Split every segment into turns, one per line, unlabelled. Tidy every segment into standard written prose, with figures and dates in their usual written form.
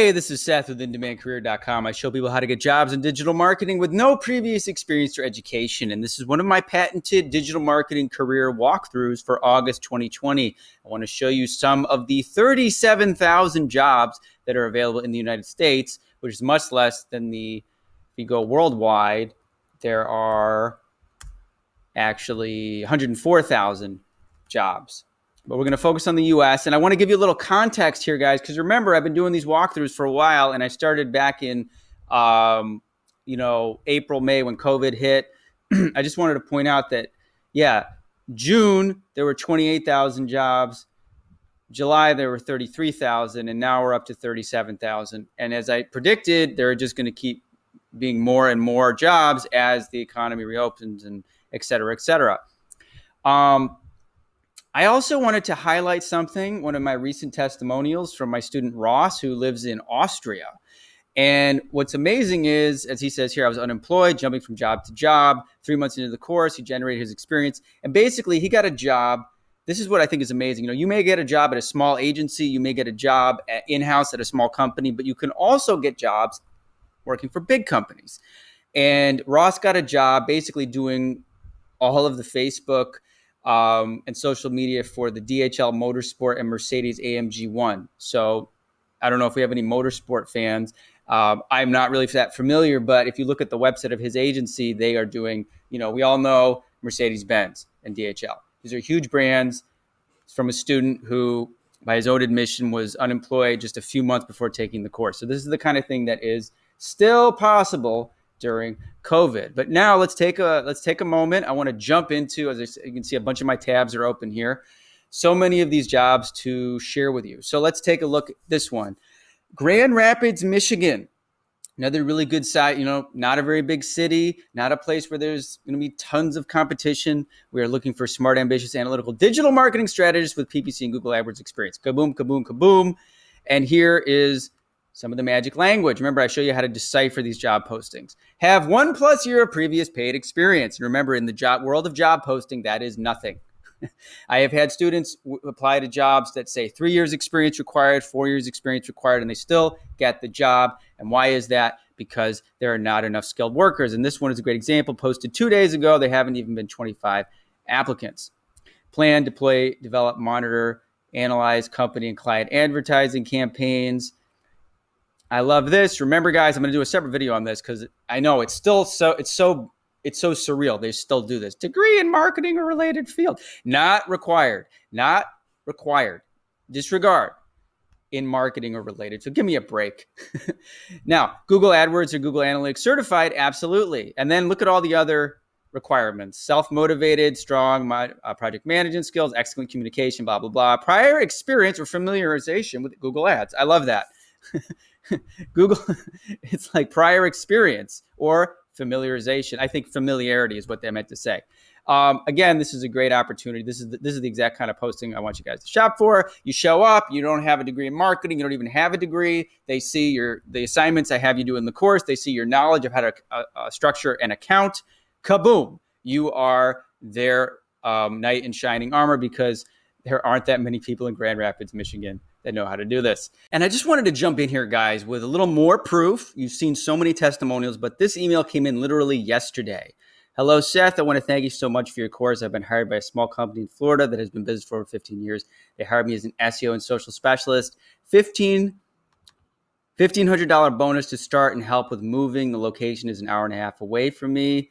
Hey, this is Seth with InDemandCareer.com. I show people how to get jobs in digital marketing with no previous experience or education. And this is one of my patented digital marketing career walkthroughs for August 2020. I want to show you some of the 37,000 jobs that are available in the United States, which is much less than if you go worldwide, there are actually 104,000 jobs. But we're going to focus on the U.S. And I want to give you a little context here, guys, because remember, I've been doing these walkthroughs for a while, and I started back in, April, May when COVID hit. I just wanted to point out that, June, there were 28,000 jobs. July, there were 33,000, and now we're up to 37,000. And as I predicted, there are just going to keep being more and more jobs as the economy reopens and et cetera, et cetera. I also wanted to highlight something, one of my recent testimonials from my student Ross, who lives in Austria. And what's amazing is, as he says here, I was unemployed, jumping from job to job. 3 months into the course, he generated his experience. And basically, he got a job. This is what I think is amazing. You may get a job at a small agency. You may get a job in-house at a small company. But you can also get jobs working for big companies. And Ross got a job basically doing all of the Facebook and social media for the DHL Motorsport and Mercedes AMG 1. So I don't know if we have any motorsport fans. I'm not really that familiar, but if you look at the website of his agency, they are doing, we all know Mercedes-Benz and DHL. These are huge brands. It's from a student who, by his own admission, was unemployed just a few months before taking the course. So this is the kind of thing that is still possible during COVID. But now let's take a moment. I want to jump into, you can see a bunch of my tabs are open here. So many of these jobs to share with you. So let's take a look at this one. Grand Rapids, Michigan. Another really good site, not a very big city, not a place where there's going to be tons of competition. We are looking for smart, ambitious, analytical digital marketing strategists with PPC and Google AdWords experience. Kaboom, kaboom, kaboom. And here is some of the magic language. Remember, I show you how to decipher these job postings. Have 1+ year of previous paid experience. And remember, in the world of job posting, that is nothing. I have had students apply to jobs that say 3 years experience required, 4 years experience required, and they still get the job. And why is that? Because there are not enough skilled workers. And this one is a great example. Posted 2 days ago, there haven't even been 25 applicants. Plan, deploy, develop, monitor, analyze company and client advertising campaigns. I love this. Remember, guys, I'm going to do a separate video on this because I know it's so surreal. They still do this. Degree in marketing or related field. Not required. Not required. Disregard in marketing or related. So give me a break. Now, Google AdWords or Google Analytics certified? Absolutely. And then look at all the other requirements. Self-motivated, strong project management skills, excellent communication, blah, blah, blah. Prior experience or familiarization with Google Ads. I love that. Google, it's like prior experience or familiarization. I think familiarity is what they meant to say. Again, this is a great opportunity. This is the exact kind of posting I want you guys to shop for. You show up, you don't have a degree in marketing, you don't even have a degree. They see the assignments I have you do in the course. They see your knowledge of how to structure an account. Kaboom! You are their knight in shining armor because there aren't that many people in Grand Rapids, Michigan that know how to do this. And I just wanted to jump in here, guys, with a little more proof. You've seen so many testimonials, but this email came in literally yesterday. Hello, Seth. I want to thank you so much for your course. I've been hired by a small company in Florida that has been in business for over 15 years. They hired me as an SEO and social specialist. $1,500 bonus to start and help with moving. The location is an hour and a half away from me.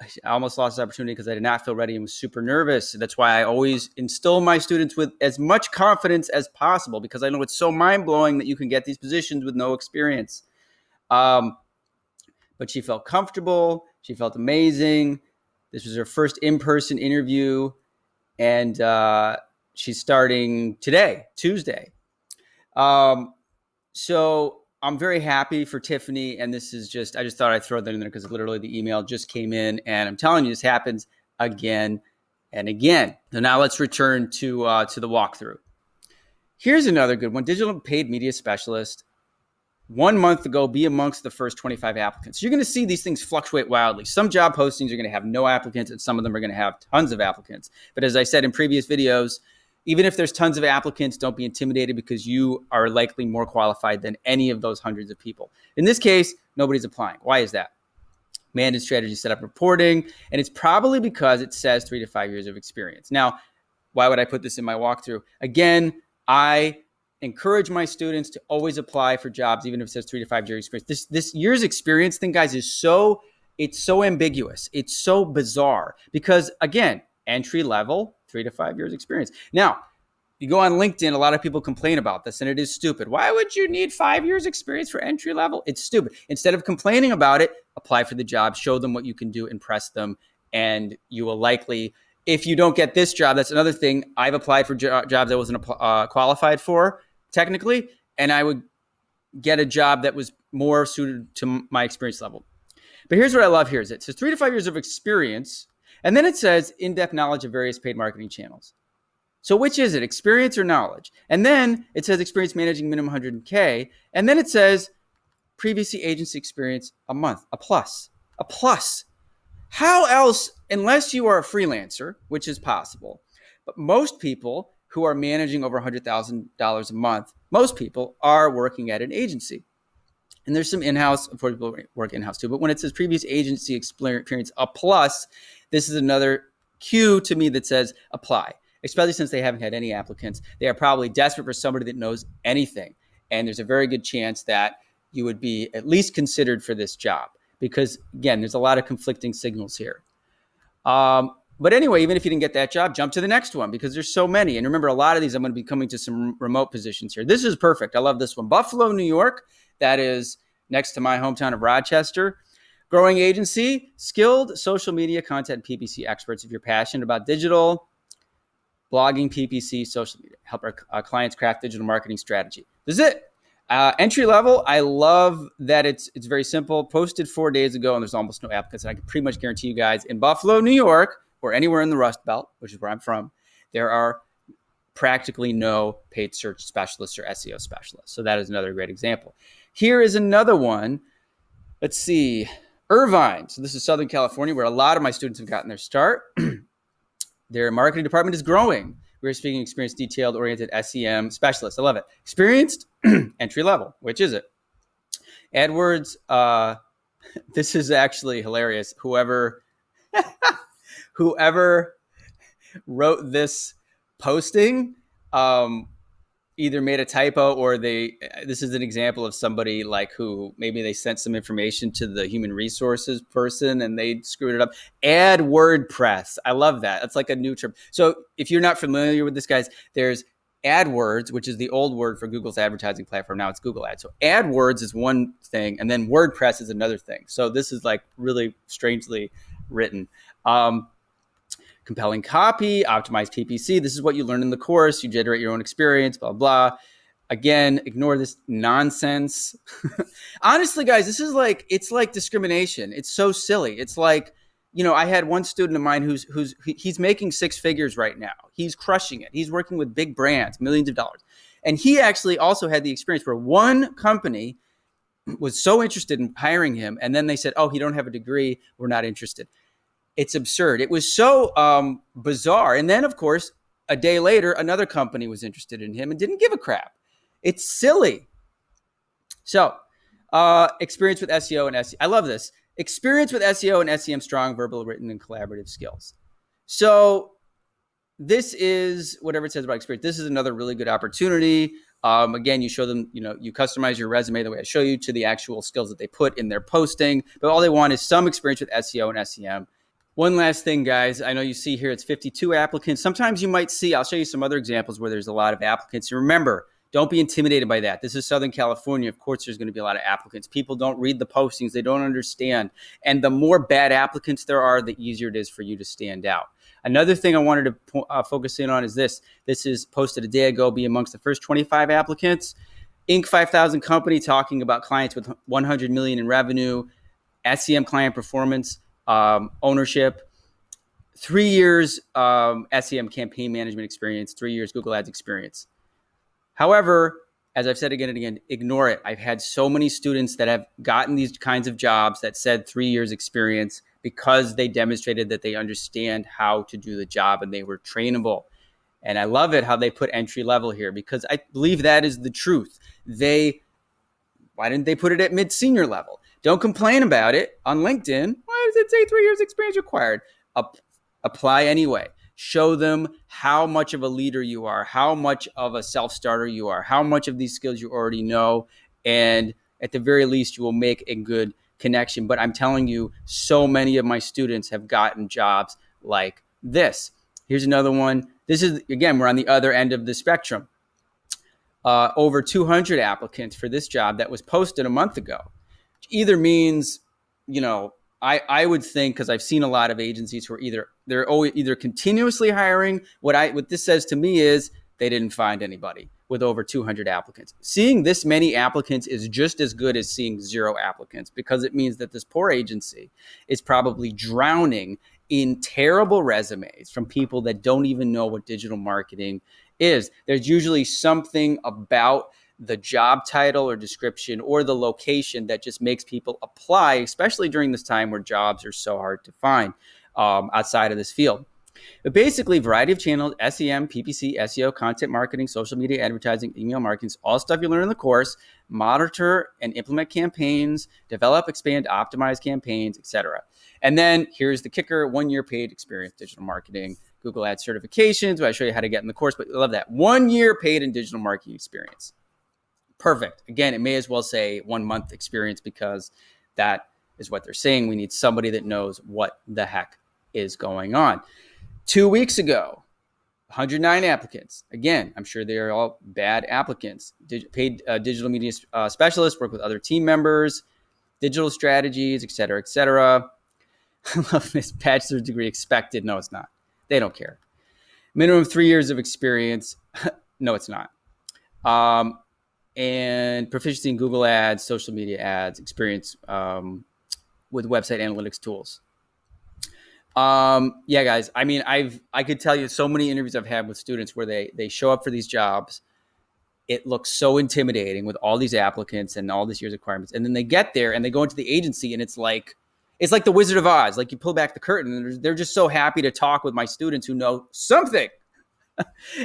I almost lost this opportunity because I did not feel ready and was super nervous. That's why I always instill my students with as much confidence as possible because I know it's so mind-blowing that you can get these positions with no experience. But she felt comfortable. She felt amazing. This was her first in-person interview, and she's starting today, Tuesday. So I'm very happy for Tiffany, and this is I just thought I'd throw that in there because literally the email just came in, and I'm telling you, this happens again and again. So now let's return to the walkthrough. Here's another good one. Digital paid media specialist. 1 month ago, be amongst the first 25 applicants. You're going to see these things fluctuate wildly. Some job postings are going to have no applicants, and some of them are going to have tons of applicants. But as I said in previous videos, Even if there's tons of applicants, don't be intimidated because you are likely more qualified than any of those hundreds of people. In this case, nobody's applying. Why is that? Managed strategy setup reporting, and it's probably because it says 3 to 5 years of experience. Now, why would I put this in my walkthrough? Again, I encourage my students to always apply for jobs, even if it says 3 to 5 years experience. This year's experience thing, guys, is so ambiguous. It's so bizarre because, again, entry level, 3 to 5 years experience. Now, you go on LinkedIn, a lot of people complain about this, and it is stupid. Why would you need 5 years experience for entry level? It's stupid. Instead of complaining about it, apply for the job, show them what you can do, impress them, and you will likely, if you don't get this job, that's another thing. I've applied for jobs I wasn't qualified for, technically, and I would get a job that was more suited to my experience level. But here's what I love here is it says 3 to 5 years of experience, and then it says in-depth knowledge of various paid marketing channels. So which is it, experience or knowledge? And then it says experience managing minimum 100K. And then it says previous agency experience a month, a plus. How else, unless you are a freelancer, which is possible, but most people who are managing over $100,000 a month, most people are working at an agency. And there's some in-house, of course, people work in-house too. But when it says previous agency experience a plus, this is another cue to me that says apply. Especially since they haven't had any applicants. They are probably desperate for somebody that knows anything. And there's a very good chance that you would be at least considered for this job because, again, there's a lot of conflicting signals here. But anyway, even if you didn't get that job, jump to the next one because there's so many. And remember, a lot of these, I'm going to be coming to some remote positions here. This is perfect. I love this one. Buffalo, New York. That is next to my hometown of Rochester. Growing agency, skilled social media content and PPC experts. If you're passionate about digital, blogging, PPC, social media, help our clients craft digital marketing strategy. This is it. Entry level, I love that it's very simple. Posted 4 days ago, and there's almost no applicants. And I can pretty much guarantee you guys in Buffalo, New York, or anywhere in the Rust Belt, which is where I'm from, there are practically no paid search specialists or SEO specialists. So that is another great example. Here is another one. Let's see. Irvine. So this is Southern California, where a lot of my students have gotten their start. Their marketing department is growing. We're speaking experienced, detailed-oriented SEM specialists. I love it. Experienced, entry level. Which is it? AdWords. This is actually hilarious. Whoever wrote this posting either made a typo or this is an example of somebody like who maybe they sent some information to the human resources person and they screwed it up. Add WordPress. I love that. That's like a new term. So if you're not familiar with this, guys, there's AdWords, which is the old word for Google's advertising platform. Now it's Google Ads. So AdWords is one thing, and then WordPress is another thing. So this is like really strangely written. Compelling copy, optimized PPC. This is what you learn in the course. You generate your own experience, blah, blah. Again, ignore this nonsense. Honestly, guys, this is like, it's like discrimination. It's so silly. It's like, you know, I had one student of mine he's making 6 figures right now. He's crushing it. He's working with big brands, millions of dollars. And he actually also had the experience where one company was so interested in hiring him. And then they said, oh, he don't have a degree. We're not interested. It's absurd. It was so bizarre. And then, of course, a day later, another company was interested in him and didn't give a crap. It's silly. So, experience with SEO and SEM. I love this. Experience with SEO and SEM, strong verbal, written, and collaborative skills. So, this is whatever it says about experience. This is another really good opportunity. Again, you show them, you customize your resume the way I show you to the actual skills that they put in their posting. But all they want is some experience with SEO and SEM. One last thing, guys. I know you see here it's 52 applicants. Sometimes you might see, I'll show you some other examples where there's a lot of applicants. And remember, don't be intimidated by that. This is Southern California. Of course, there's going to be a lot of applicants. People don't read the postings. They don't understand. And the more bad applicants there are, the easier it is for you to stand out. Another thing I wanted to focus in on is this. This is posted a day ago, be amongst the first 25 applicants. Inc. 5000 company talking about clients with 100 million in revenue, SEM client performance, ownership, 3 years SEM campaign management experience, 3 years Google Ads experience. However, as I've said again and again, ignore it. I've had so many students that have gotten these kinds of jobs that said 3 years experience because they demonstrated that they understand how to do the job and they were trainable. And I love it how they put entry level here, because I believe that is the truth. Why didn't they put it at mid-senior level? Don't complain about it on LinkedIn. Why does it say 3 years experience required? Apply anyway. Show them how much of a leader you are, how much of a self-starter you are, how much of these skills you already know. And at the very least, you will make a good connection. But I'm telling you, so many of my students have gotten jobs like this. Here's another one. This is, again, we're on the other end of the spectrum. Over 200 applicants for this job that was posted a month ago. Which either means, I would think, because I've seen a lot of agencies who are they're always either continuously hiring. What this says to me is they didn't find anybody with over 200 applicants. Seeing this many applicants is just as good as seeing 0 applicants, because it means that this poor agency is probably drowning in terrible resumes from people that don't even know what digital marketing is. There's usually something about the job title or description or the location that just makes people apply, especially during this time where jobs are so hard to find outside of this field. But basically, variety of channels: SEM, PPC, SEO, content marketing, social media advertising, email marketing, all stuff you learn in the course. Monitor and implement campaigns, develop, expand, optimize campaigns, etc. And then here's the kicker: 1 year paid experience, digital marketing, Google Ads certifications, where I show you how to get in the course. But I love that. 1 year paid in digital marketing experience. Perfect. Again, it may as well say 1 month experience, because that is what they're saying. We need somebody that knows what the heck is going on. 2 weeks ago, 109 applicants. Again, I'm sure they are all bad applicants. Paid digital media specialists, work with other team members, digital strategies, et cetera, et cetera. I love this: bachelor's degree expected. No, it's not. They don't care. Minimum 3 years of experience. No, it's not. And proficiency in Google Ads, social media ads, experience with website analytics tools. Yeah, guys. I mean, I could tell you so many interviews I've had with students where they show up for these jobs. It looks so intimidating with all these applicants and all these years requirements. And then they get there and they go into the agency, and it's like the Wizard of Oz. Like, you pull back the curtain and they're just so happy to talk with my students who know something.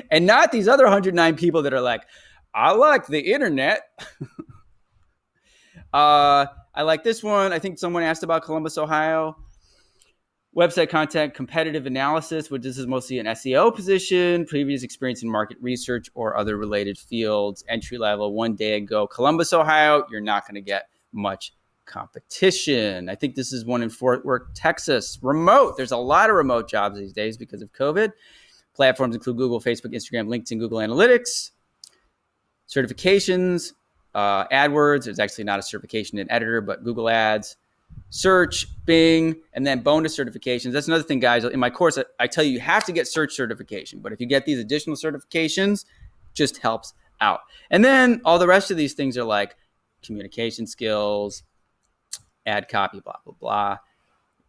And not these other 109 people that are like, I like the internet. I like this one. I think someone asked about Columbus, Ohio. Website content competitive analysis, which this is mostly an SEO position, previous experience in market research or other related fields, entry level, 1 day ago. Columbus, Ohio, you're not going to get much competition. I think this is one in Fort Worth, Texas. Remote. There's a lot of remote jobs these days because of COVID. Platforms include Google, Facebook, Instagram, LinkedIn, Google Analytics. Certifications, AdWords. It's actually not a certification in editor, but Google Ads. Search, Bing, and then bonus certifications. That's another thing, guys. In my course, I tell you have to get search certification. But if you get these additional certifications, just helps out. And then all the rest of these things are like communication skills, ad copy, blah, blah, blah.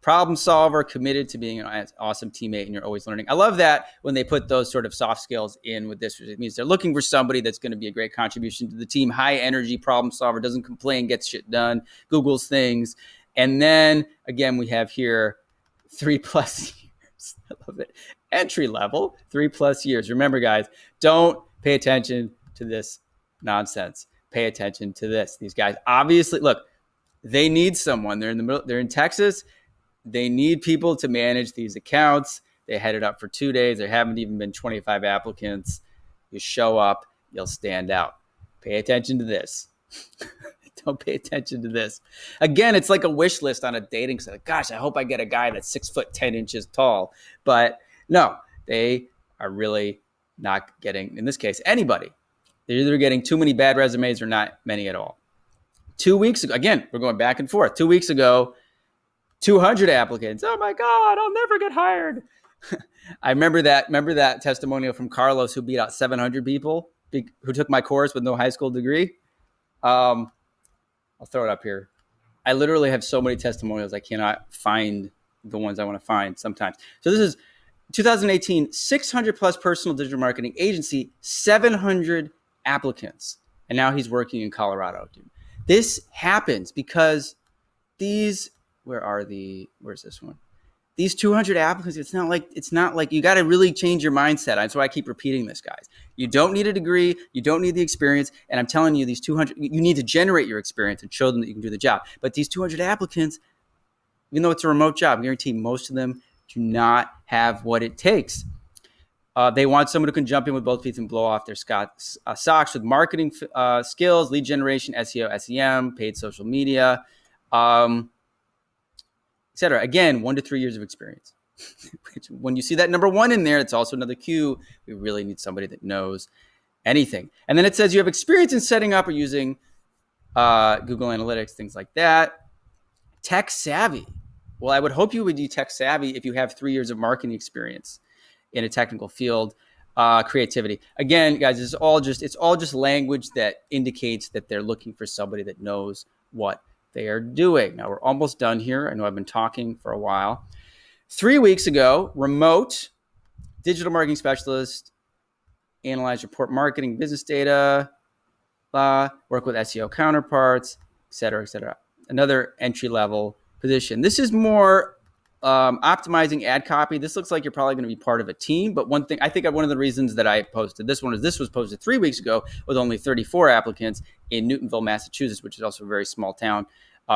Problem solver, committed to being an awesome teammate, and you're always learning. I love that when they put those sort of soft skills in with this. It means they're looking for somebody that's going to be a great contribution to the team. High energy, problem solver, doesn't complain, gets shit done, Googles things. And then, again, we have here 3+ years. I love it. Entry level, 3+ years. Remember, guys, don't pay attention to this nonsense. Pay attention to this. These guys, obviously, look, they need someone. They're in the middle. They're in Texas. They need people to manage these accounts. They headed up for 2 days. There haven't even been 25 applicants. You show up, you'll stand out. Pay attention to this. Don't pay attention to this. Again, it's like a wish list on a dating site. Gosh, I hope I get a guy that's 6'10" tall. But no, they are really not getting, in this case, anybody. They're either getting too many bad resumes or not many at all. 2 weeks ago, again, we're going back and forth. 2 weeks ago, 200 applicants. Oh my God, I'll never get hired. I remember that testimonial from Carlos, who beat out 700 people who took my course with no high school degree. I'll throw it up here. I literally have so many testimonials, I cannot find the ones I want to find sometimes. So this is 2018, 600+ personal digital marketing agency, 700 applicants. And now he's working in Colorado, dude. This happens because where's this one? these 200 applicants, it's not like you got to really change your mindset. That's why I keep repeating this, guys. You don't need a degree. You don't need the experience. And I'm telling you, these 200, you need to generate your experience and show them that you can do the job. But these 200 applicants, even though it's a remote job, I guarantee most of them do not have what it takes. They want someone who can jump in with both feet and blow off their socks with marketing skills, lead generation, SEO, SEM, paid social media, etc. Again, 1 to 3 years of experience. When you see that number 1 in there, it's also another cue. We really need somebody that knows anything. And then it says you have experience in setting up or using Google Analytics, things like that. Tech savvy. Well, I would hope you would be tech savvy if you have 3 years of marketing experience in a technical field. Creativity. Again, guys, it's all just language that indicates that they're looking for somebody that knows what they are doing. Now, we're almost done here. I know I've been talking for a while. 3 weeks ago, remote digital marketing specialist, analyze, report marketing, business data, work with SEO counterparts, et cetera, et cetera. Another entry-level position. This is more optimizing ad copy. This looks like you're probably going to be part of a team. But one thing, I think one of the reasons that I posted this one is this was posted 3 weeks ago with only 34 applicants in Newtonville, Massachusetts, which is also a very small town.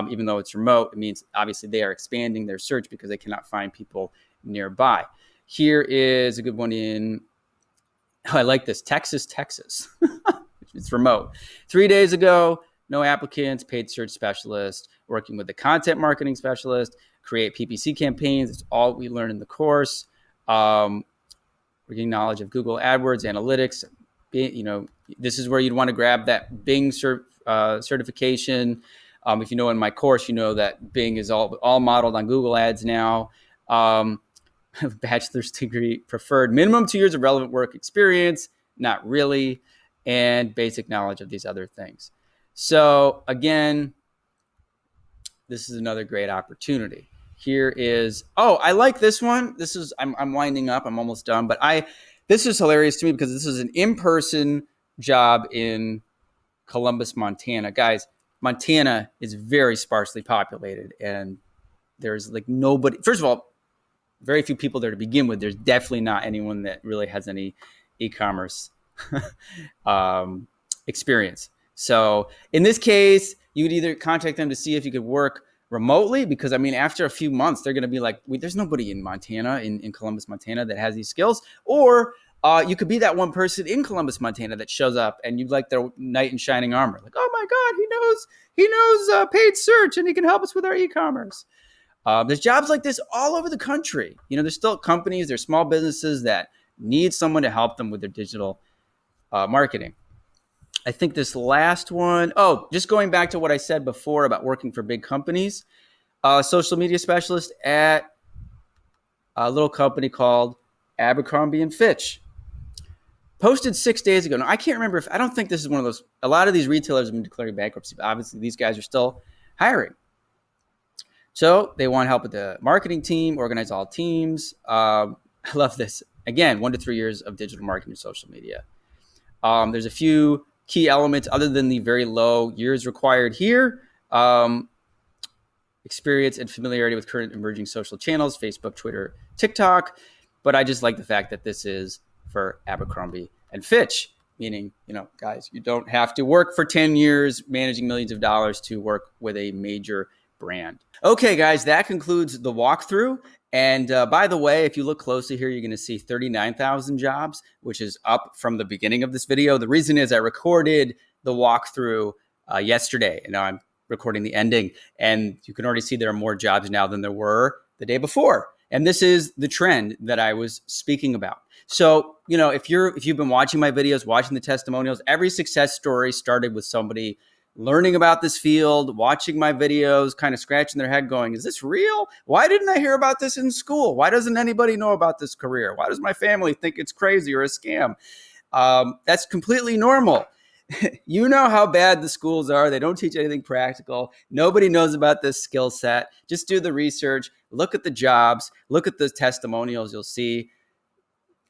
Even though it's remote, it means obviously they are expanding their search because they cannot find people nearby. Here is a good one I like this, Texas. It's remote. 3 days ago, no applicants, paid search specialist, working with the content marketing specialist, create PPC campaigns. It's all we learn in the course. We're getting knowledge of Google AdWords, analytics. This is where you'd want to grab that Bing certification. If you know in my course, you know that Bing is all modeled on Google Ads now. Bachelor's degree preferred. Minimum 2 years of relevant work experience. Not really. And basic knowledge of these other things. So again, this is another great opportunity. Here is, I like this one. I'm winding up. I'm almost done. But this is hilarious to me because this is an in-person job in Columbus, Montana. Guys, Montana is very sparsely populated and there's like nobody. First of all, very few people there to begin with. There's definitely not anyone that really has any e-commerce experience. So in this case, you would either contact them to see if you could work remotely, because I mean, after a few months, they're going to be like, there's nobody in Montana, in Columbus, Montana that has these skills. Or you could be that one person in Columbus, Montana that shows up and you'd like their knight in shining armor. Like, oh my God, he knows paid search and he can help us with our e-commerce. There's jobs like this all over the country. There's still companies, there's small businesses that need someone to help them with their digital marketing. I think this last one, just going back to what I said before about working for big companies, social media specialist at a little company called Abercrombie and Fitch. Posted 6 days ago. Now, I can't remember I don't think this is one of those, a lot of these retailers have been declaring bankruptcy, but obviously these guys are still hiring. So they want help with the marketing team, organize all teams. I love this. Again, 1 to 3 years of digital marketing and social media. There's a few key elements other than the very low years required here. Experience and familiarity with current emerging social channels, Facebook, Twitter, TikTok. But I just like the fact that this is for Abercrombie and Fitch, meaning, guys, you don't have to work for 10 years managing millions of dollars to work with a major brand. Okay, guys, that concludes the walkthrough. And by the way, if you look closely here, you're going to see 39,000 jobs, which is up from the beginning of this video. The reason is I recorded the walkthrough yesterday, and now I'm recording the ending. And you can already see there are more jobs now than there were the day before. And this is the trend that I was speaking about. So, if you've been watching my videos, watching the testimonials, every success story started with somebody learning about this field, watching my videos, kind of scratching their head going, is this real? Why didn't I hear about this in school? Why doesn't anybody know about this career? Why does my family think it's crazy or a scam? That's completely normal. You know how bad the schools are. They don't teach anything practical. Nobody knows about this skill set. Just do the research, look at the jobs, look at the testimonials. You'll see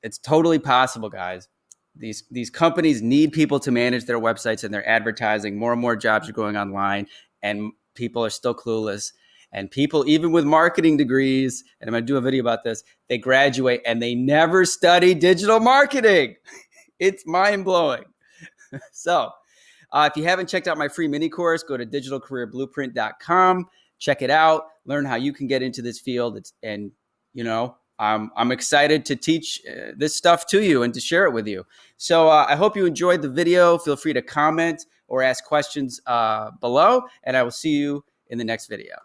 it's totally possible, guys. These companies need people to manage their websites and their advertising. More and more jobs are going online and people are still clueless. And people, even with marketing degrees, and I'm going to do a video about this, they graduate and they never study digital marketing. It's mind-blowing. So if you haven't checked out my free mini course, go to digitalcareerblueprint.com. Check it out. Learn how you can get into this field. I'm excited to teach this stuff to you and to share it with you. So I hope you enjoyed the video. Feel free to comment or ask questions below, and I will see you in the next video.